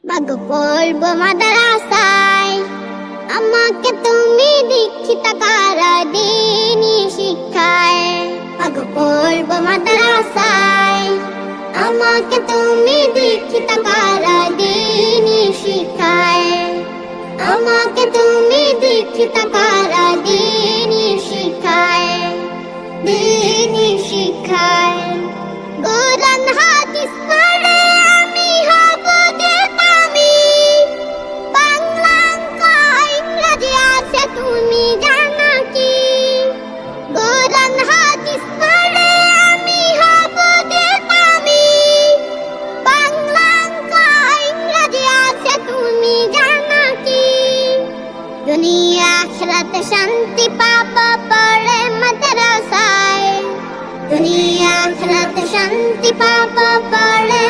মাগো পড়বো মাদ্রাসায়, আমাকে তুমি দীক্ষিত করা দিনী শিক্ষায়। মাগো পড়বো মাদ্রাসায়, আমাকে তুমি দীক্ষিত করা দিনী শিক্ষায়। আমাকে তুমি দীক্ষিত করা দিনী শিক্ষায়, দিনী শিক্ষায়। কোরআন হাদিস পড়ে আমি হব দেতামি, বাংলা অঙ্ক ইংরেজি আছে তুমি জানো কি? কোরআন হাদিস পড়ে আমি হব দেতামি, বাংলা অঙ্ক ইংরেজি আছে তুমি জানো কি? দুনিয়া আখিরাতে শান্তি পাবো পড়ে মাদ্রাসায়, দুনিয়া আখিরাতে শান্তি পাবো পড়ে